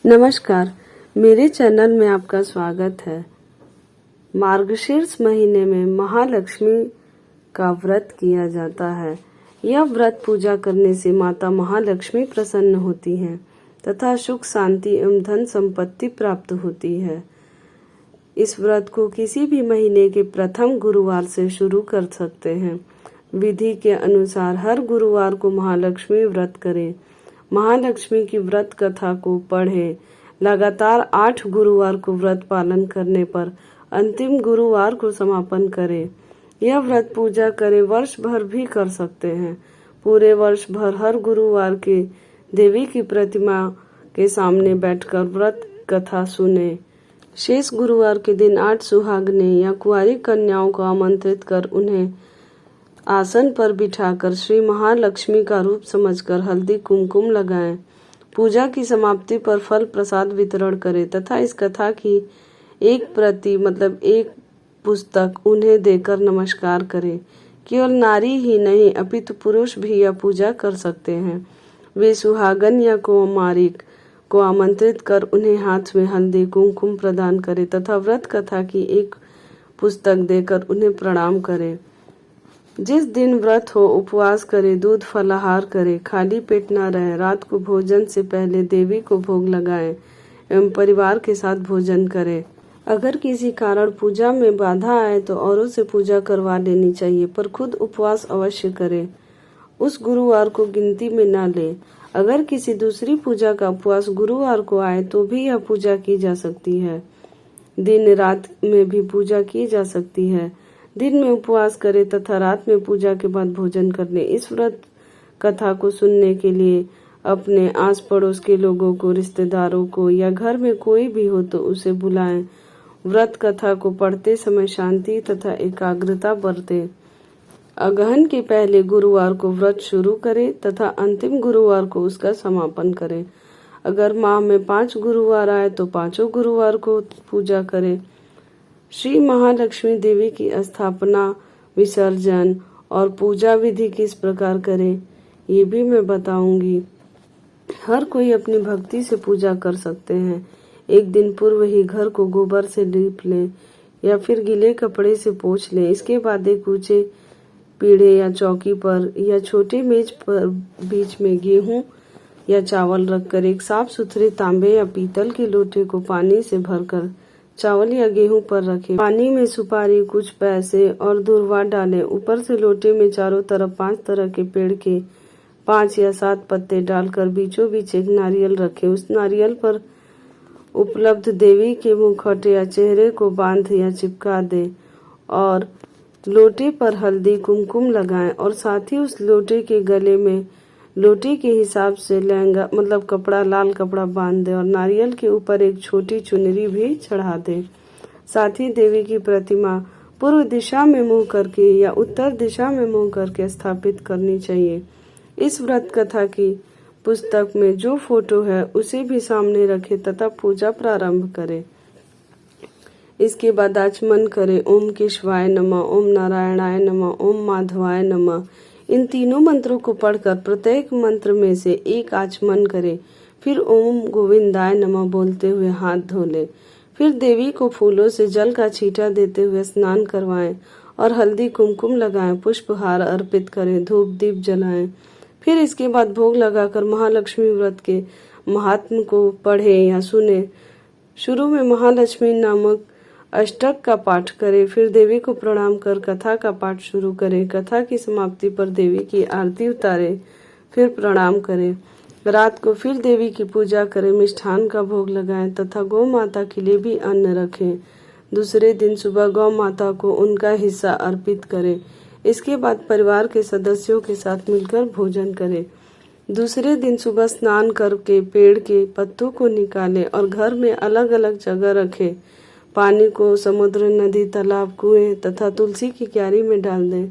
नमस्कार, मेरे चैनल में आपका स्वागत है। मार्गशीर्ष महीने में महालक्ष्मी का व्रत किया जाता है। यह व्रत पूजा करने से माता महालक्ष्मी प्रसन्न होती हैं तथा सुख शांति एवं धन संपत्ति प्राप्त होती है। इस व्रत को किसी भी महीने के प्रथम गुरुवार से शुरू कर सकते हैं। विधि के अनुसार हर गुरुवार को महालक्ष्मी व्रत करें। महालक्ष्मी की व्रत कथा को पढ़ें। लगातार 8 गुरुवार को व्रत पालन करने पर अंतिम गुरुवार को समापन करें। यह व्रत पूजा करें वर्ष भर भी कर सकते हैं। पूरे वर्ष भर हर गुरुवार के देवी की प्रतिमा के सामने बैठकर व्रत कथा सुने। शेष गुरुवार के दिन 8 सुहागने या कुंवारी कन्याओं को आमंत्रित कर उन्हें आसन पर बिठाकर श्री महालक्ष्मी का रूप समझकर हल्दी कुमकुम लगाएं। पूजा की समाप्ति पर फल प्रसाद वितरण करें तथा इस कथा की एक प्रति एक पुस्तक उन्हें देकर नमस्कार करें। केवल नारी ही नहीं अपितु पुरुष भी यह पूजा कर सकते हैं। वे सुहागन या कुमारिक को आमंत्रित कर उन्हें हाथ में हल्दी कुमकुम प्रदान करें तथा व्रत कथा की एक पुस्तक देकर उन्हें प्रणाम करें। जिस दिन व्रत हो उपवास करें, दूध फलाहार करें, खाली पेट न रहे। रात को भोजन से पहले देवी को भोग लगाएं एवं परिवार के साथ भोजन करें। अगर किसी कारण पूजा में बाधा आए तो औरों से पूजा करवा लेनी चाहिए, पर खुद उपवास अवश्य करें। उस गुरुवार को गिनती में न लें। अगर किसी दूसरी पूजा का उपवास गुरुवार को आए तो भी यह पूजा की जा सकती है। दिन रात में भी पूजा की जा सकती है। दिन में उपवास करें तथा रात में पूजा के बाद भोजन कर लें। इस व्रत कथा को सुनने के लिए अपने आस पड़ोस के लोगों को, रिश्तेदारों को या घर में कोई भी हो तो उसे बुलाएं। व्रत कथा को पढ़ते समय शांति तथा एकाग्रता बरतें। अगहन के पहले गुरुवार को व्रत शुरू करें तथा अंतिम गुरुवार को उसका समापन करें। अगर माह में 5 गुरुवार आए तो 5 गुरुवार को पूजा करें। श्री महालक्ष्मी देवी की स्थापना, विसर्जन और पूजा विधि किस प्रकार करें ये भी मैं बताऊंगी। हर कोई अपनी भक्ति से पूजा कर सकते हैं। एक दिन पूर्व ही घर को गोबर से लीप लें या फिर गीले कपड़े से पोंछ लें। इसके बाद एक ऊंचे पीढ़े या चौकी पर या छोटे मेज पर बीच में गेहूं या चावल रखकर एक साफ सुथरे तांबे या पीतल के लोटे को पानी से भरकर चावल या गेहूं पर रखें। पानी में सुपारी, कुछ पैसे और दूर्वा डालें। ऊपर से लोटे में चारों तरफ 5 तरह के पेड़ के 5 या 7 पत्ते डालकर बीचों बीच एक नारियल रखें। उस नारियल पर उपलब्ध देवी के मुखौट या चेहरे को बांध या चिपका दें और लोटे पर हल्दी कुमकुम लगाएं और साथ ही उस लोटे के गले में लोटे के हिसाब से लहंगा कपड़ा, लाल कपड़ा बांध दे और नारियल के ऊपर एक छोटी चुनरी भी चढ़ा दे। साथ ही देवी की प्रतिमा पूर्व दिशा में मुंह करके या उत्तर दिशा में मुंह करके स्थापित करनी चाहिए। इस व्रत कथा की पुस्तक में जो फोटो है उसे भी सामने रखें तथा पूजा प्रारंभ करें। इसके बाद आचमन करें। ओम केशवाय नमः, ओम नारायणाय नमः, ओम माधवाय नमः। इन तीनों मंत्रों को पढ़कर प्रत्येक मंत्र में से एक आचमन करें। फिर ओम गोविंदाय नमः बोलते हुए हाथ धो लें। फिर देवी को फूलों से जल का छींटा देते हुए स्नान करवाएं और हल्दी कुमकुम लगाएं, पुष्पहार अर्पित करें, धूप दीप जलाएं। फिर इसके बाद भोग लगाकर महालक्ष्मी व्रत के महात्म को पढ़ें या सुने। शुरू में महालक्ष्मी नामक अष्टक का पाठ करें। फिर देवी को प्रणाम कर कथा का पाठ शुरू करें। कथा की समाप्ति पर देवी की आरती उतारें, फिर प्रणाम करें। रात को फिर देवी की पूजा करें, मिष्ठान का भोग लगाएं तथा गौ माता के लिए भी अन्न रखें। दूसरे दिन सुबह गौ माता को उनका हिस्सा अर्पित करें। इसके बाद परिवार के सदस्यों के साथ मिलकर भोजन करें। दूसरे दिन सुबह स्नान करके पेड़ के पत्तों को निकालें और घर में अलग अलग जगह रखें। पानी को समुद्र, नदी, तालाब, कुएं तथा तुलसी की क्यारी में डाल दें।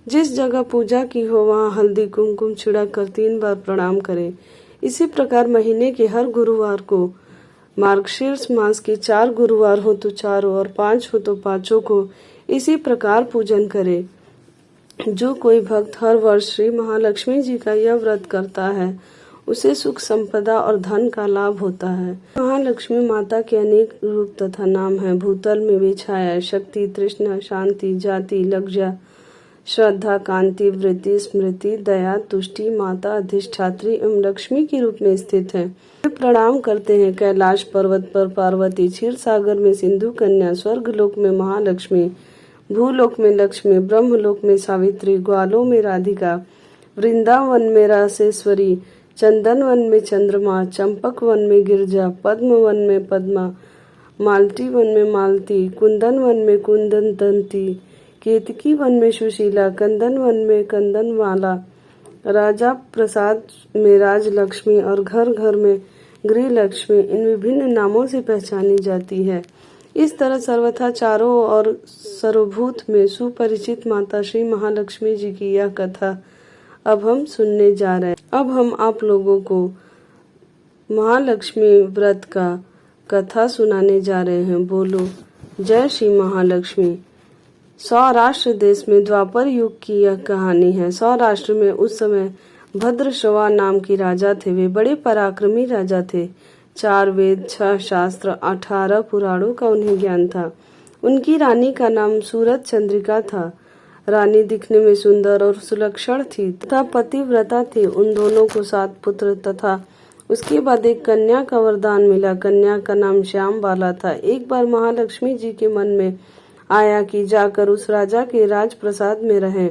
जिस जगह पूजा की हो वहां हल्दी कुमकुम छिड़क कर 3 बार प्रणाम करें। इसी प्रकार महीने के हर गुरुवार को, मार्गशीर्ष मास के 4 गुरुवार हो तो 4 और 5 हो तो 5 को इसी प्रकार पूजन करें। जो कोई भक्त हर वर्ष श्री महालक्ष्मी जी का यह व्रत करता है उसे सुख संपदा और धन का लाभ होता है। महालक्ष्मी माता के अनेक रूप तथा नाम हैं। भूतल में वे छाया, शक्ति, तृष्णा, शांति, जाति, लज्जा, श्रद्धा, कांति, वृत्ति, स्मृति, दया, तुष्टि, माता, अधिष्ठात्री एवं लक्ष्मी के रूप में स्थित है। वे प्रणाम करते हैं। कैलाश पर्वत पर पार्वती, क्षीर सागर में सिंधु कन्या, स्वर्ग लोक में महालक्ष्मी, भूलोक में लक्ष्मी, ब्रह्मलोक में सावित्री, ग्वालों में राधिका, वृंदावन में रासेश्वरी, चंदन वन में चंद्रमा, चंपक वन में गिरजा, पद्म वन में पद्मा, मालती वन में मालती, कुंदन वन में कुंदनतंती, केतकी वन में सुशीला, कंदन वन में कंदनमाला, राजा प्रसाद में राजलक्ष्मी और घर घर में गृह लक्ष्मी इन विभिन्न नामों से पहचानी जाती है। इस तरह सर्वथा चारों और सर्वभूत में सुपरिचित माता श्री महालक्ष्मी जी की यह कथा अब हम सुनने जा रहे हैं। अब हम आप लोगों को महालक्ष्मी व्रत का कथा सुनाने जा रहे हैं। बोलो जय श्री महालक्ष्मी। सौराष्ट्र देश में द्वापर युग की यह कहानी है। सौराष्ट्र में उस समय भद्रश्रवा नाम की राजा थे। वे बड़े पराक्रमी राजा थे। 4 वेद, 6 शास्त्र, 18 पुराणों का उन्हें ज्ञान था। उनकी रानी का नाम सूरत चंद्रिका था। रानी दिखने में सुंदर और सुलक्षण थी तथा पतिव्रता थी। उन दोनों को 7 पुत्र तथा उसके बाद एक कन्या का वरदान मिला। कन्या का नाम श्याम बाला था। एक बार महालक्ष्मी जी के मन में आया कि जाकर उस राजा के राजप्रसाद में रहें।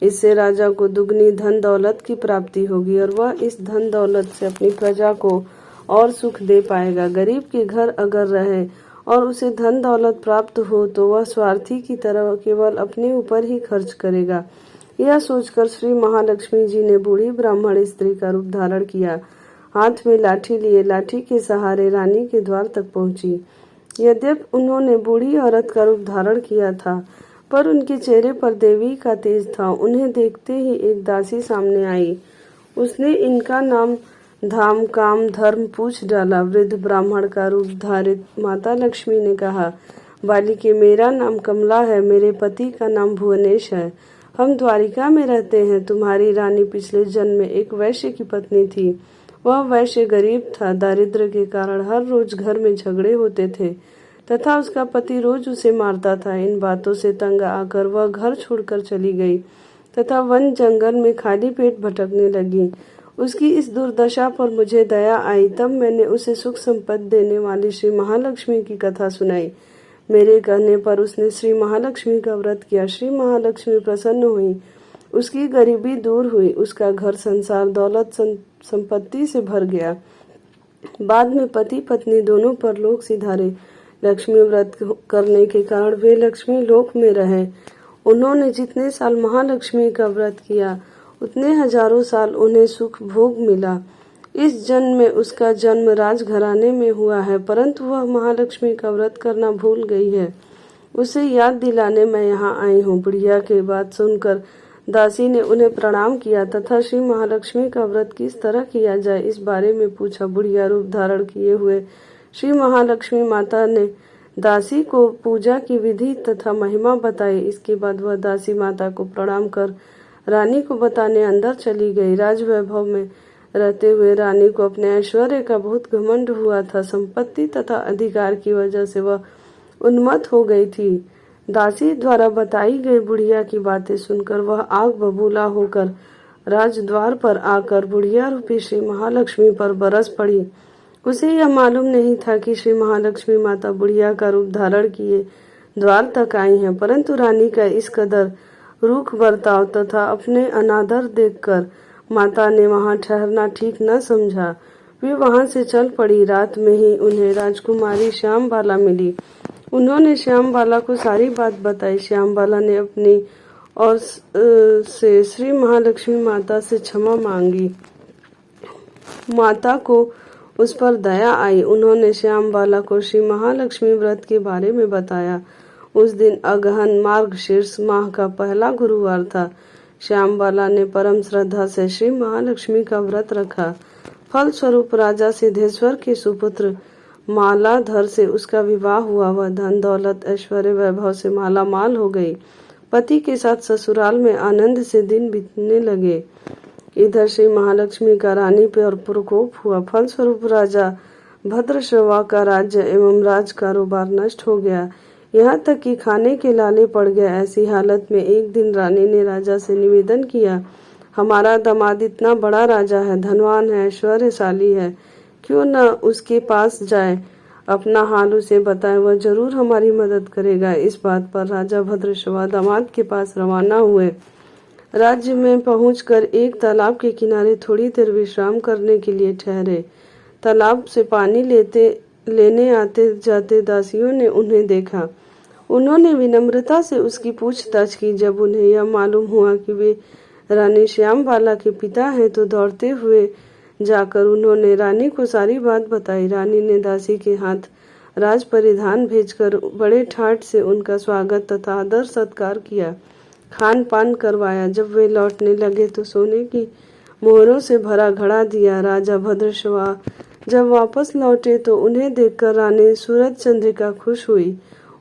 इससे राजा को दुगनी धन दौलत की प्राप्ति होगी और वह इस धन दौलत से अपनी प्रजा को और सुख दे पाएगा। गरीब के घर अगर रहे और उसे धन दौलत प्राप्त हो तो वह स्वार्थी की तरह केवल अपने ऊपर ही खर्च करेगा। यह सोचकर श्री महालक्ष्मी जी ने बूढ़ी ब्राह्मण स्त्री का रूप धारण किया। हाथ में लाठी लिए लाठी के सहारे रानी के द्वार तक पहुंची। यद्यपि उन्होंने बूढ़ी औरत का रूप धारण किया था, पर उनके चेहरे पर देवी का तेज था। उन्हें देखते ही एक दासी सामने आई। उसने इनका नाम धाम, काम, धर्म पूछ डाला। वृद्ध ब्राह्मण का रूप धारित माता लक्ष्मी ने कहा, बालिके, मेरा नाम कमला है। मेरे पति का नाम भुवनेश है। हम द्वारिका में रहते हैं। तुम्हारी रानी पिछले जन्म में एक वैश्य की पत्नी थी। वह वैश्य गरीब था। दारिद्र्य के कारण हर रोज घर में झगड़े होते थे तथा उसका पति रोज उसे मारता था। इन बातों से तंग आकर वह घर छोड़कर चली गई तथा वन जंगल में खाली पेट भटकने लगी। उसकी इस दुर्दशा पर मुझे दया आई। तब मैंने उसे सुख संपत्ति देने वाली श्री महालक्ष्मी की कथा सुनाई। मेरे कहने पर उसने श्री महालक्ष्मी का व्रत किया। श्री महालक्ष्मी प्रसन्न हुई। उसकी गरीबी दूर हुई। उसका घर संसार दौलत संपत्ति से भर गया। बाद में पति पत्नी दोनों परलोक सिधारे। लक्ष्मी व्रत करने के कारण वे लक्ष्मी लोक में रहे। उन्होंने जितने साल महालक्ष्मी का व्रत किया उतने हजारों साल उन्हें सुख भोग मिला। इस जन्म में उसका जन्म राजघराने में हुआ है, परंतु वह महालक्ष्मी का व्रत करना भूल गई है। उसे याद दिलाने मैं यहाँ आई हूँ। बुढ़िया की बात सुनकर दासी ने उन्हें प्रणाम किया तथा श्री महालक्ष्मी का व्रत किस तरह किया जाए इस बारे में पूछा। बुढ़िया रूप धारण किए हुए श्री महालक्ष्मी माता ने दासी को पूजा की विधि तथा महिमा बताई। इसके बाद वह दासी माता को प्रणाम कर रानी को बताने अंदर चली गई। राजवैभव में रहते हुए रानी को अपने ऐश्वर्य का बहुत घमंड हुआ था। संपत्ति तथा अधिकार की वजह से वह उन्मत्त हो गई थी। दासी द्वारा बताई गई बुढ़िया की बातें सुनकर वह आग बबूला होकर राजद्वार पर आकर बुढ़िया रूपी श्री महालक्ष्मी पर बरस पड़ी। उसे यह मालूम नहीं था कि श्री महालक्ष्मी माता बुढ़िया का रूप धारण किए द्वार तक आई हैं, परंतु रानी का इस कदर रूख बर्ताव तथा अपने अनादर देखकर माता ने वहां ठहरना ठीक न समझा। वे वहां से चल पड़ी। रात में ही उन्हें राजकुमारी श्याम बाला मिली। उन्होंने श्याम बाला को सारी बात बताई। श्याम बाला ने अपनी और से श्री महालक्ष्मी माता से क्षमा मांगी। माता को उस पर दया आई। उन्होंने श्याम बाला को श्री महालक्ष्मी व्रत के बारे में बताया। उस दिन अगहन मार्गशीर्ष माह का पहला गुरुवार था। श्याम बाला ने परम श्रद्धा से श्री महालक्ष्मी का व्रत रखा। फल स्वरूप राजा सिद्धेश्वर के सुपुत्र मालाधर से उसका विवाह हुआ। वह धन दौलत ऐश्वर्य वैभव से माला माल हो गई। पति के साथ ससुराल में आनंद से दिन बीतने लगे। इधर श्री महालक्ष्मी का रानी पर प्रकोप हुआ। फलस्वरूप राजा भद्रश्रवा का राज्य एवं राज कारोबार नष्ट हो गया, यहाँ तक कि खाने के लाले पड़ गए। ऐसी हालत में एक दिन रानी ने राजा से निवेदन किया, हमारा दामाद इतना बड़ा राजा है, धनवान है, ऐश्वर्यशाली है, क्यों न उसके पास जाए, अपना हाल उसे बताए, वह जरूर हमारी मदद करेगा। इस बात पर राजा भद्रश्रवा दामाद के पास रवाना हुए। राज्य में पहुंचकर एक तालाब के किनारे थोड़ी देर विश्राम करने के लिए ठहरे। तालाब से पानी लेने आते जाते दासियों ने उन्हें देखा। उन्होंने विनम्रता से उसकी पूछताछ की। जब उन्हें यह मालूम हुआ कि वे रानी श्यामबाला के पिता हैं, तो दौड़ते हुए जाकर उन्होंने रानी को सारी बात बताई। रानी ने दासी के हाथ राज परिधान भेजकर बड़े ठाट से उनका स्वागत तथा आदर सत्कार किया, खान पान करवाया। जब वे लौटने लगे तो सोने की मोहरों से भरा घड़ा दिया। राजा भद्रश्रवा जब वापस लौटे तो उन्हें देखकर रानी सूरज चंद्रिका खुश हुई।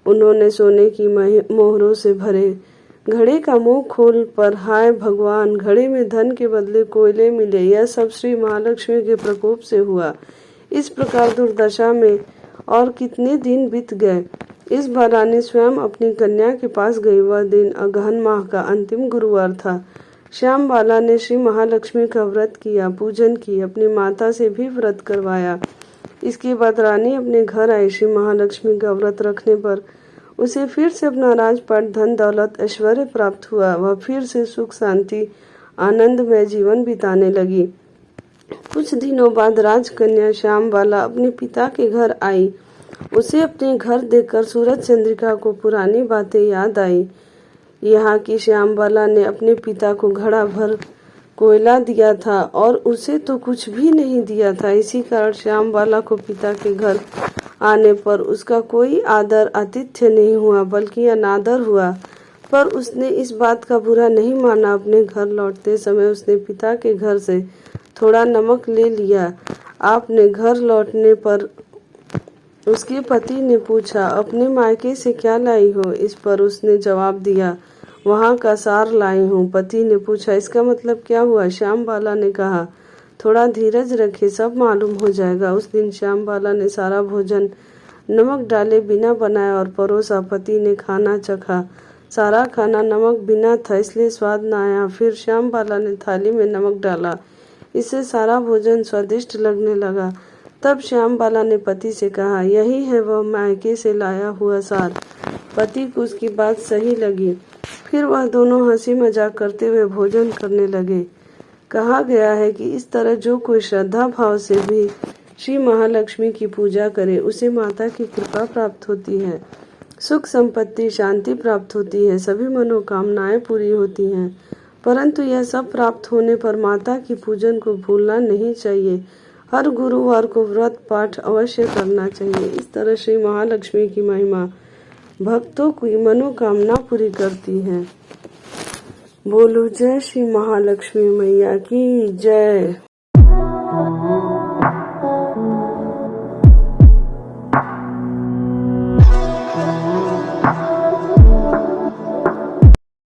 उन्होंने सोने की मोहरों से भरे घड़े का मुंह खोल पर, हाय भगवान, घड़े में धन के बदले कोयले मिले, यह सब श्री महालक्ष्मी के प्रकोप से हुआ। इस प्रकार दुर्दशा में और कितने दिन बीत गए। इस बार रानी स्वयं अपनी कन्या के पास गई। वह दिन अगहन माह का अंतिम गुरुवार था। श्यामबाला ने श्री महालक्ष्मी का व्रत किया, पूजन की, अपनी माता से भी व्रत करवाया। इसके बाद रानी अपने घर आई। श्री महालक्ष्मी का व्रत रखने पर उसे फिर से अपना राजपाट, धन दौलत, ऐश्वर्य प्राप्त हुआ। वह फिर से सुख शांति आनंदमय जीवन बिताने लगी। कुछ दिनों बाद राजकन्या श्यामबाला अपने पिता के घर आई। उसे अपने घर देखकर सूरज चंद्रिका को पुरानी बातें याद आई। यहाँ की श्यामबाला ने अपने पिता को घड़ा भर कोयला दिया था और उसे तो कुछ भी नहीं दिया था। इसी कारण श्यामबाला को पिता के घर आने पर उसका कोई आदर आतिथ्य नहीं हुआ, बल्कि अनादर हुआ। पर उसने इस बात का बुरा नहीं माना। अपने घर लौटते समय उसने पिता के घर से थोड़ा नमक ले लिया। अपने घर लौटने पर उसके पति ने पूछा, अपने मायके से क्या लाई हो? इस पर उसने जवाब दिया, वहाँ का सार लाई हूँ। पति ने पूछा, इसका मतलब क्या हुआ? श्यामबाला ने कहा, थोड़ा धीरज रखे, सब मालूम हो जाएगा। उस दिन श्यामबाला ने सारा भोजन नमक डाले बिना बनाया और परोसा। पति ने खाना चखा। सारा खाना नमक बिना था, इसलिए स्वाद न आया। फिर श्यामबाला ने थाली में नमक डाला, इससे सारा भोजन स्वादिष्ट लगने लगा। तब श्यामबाला ने पति से कहा, यही है वह मायके से लाया हुआ सार। पति को उसकी बात सही लगी। फिर वह दोनों हंसी मजाक करते हुए भोजन करने लगे। कहा गया है कि इस तरह जो कोई श्रद्धा भाव से भी श्री महालक्ष्मी की पूजा करे, उसे माता की कृपा प्राप्त होती है, सुख संपत्ति शांति प्राप्त होती है, सभी मनोकामनाएं पूरी होती हैं। परंतु यह सब प्राप्त होने पर माता की पूजन को भूलना नहीं चाहिए। हर गुरुवार को व्रत पाठ अवश्य करना चाहिए। इस तरह श्री महालक्ष्मी की महिमा भक्तों की मनोकामना पूरी करती है। बोलो जय श्री महालक्ष्मी मैया की जय।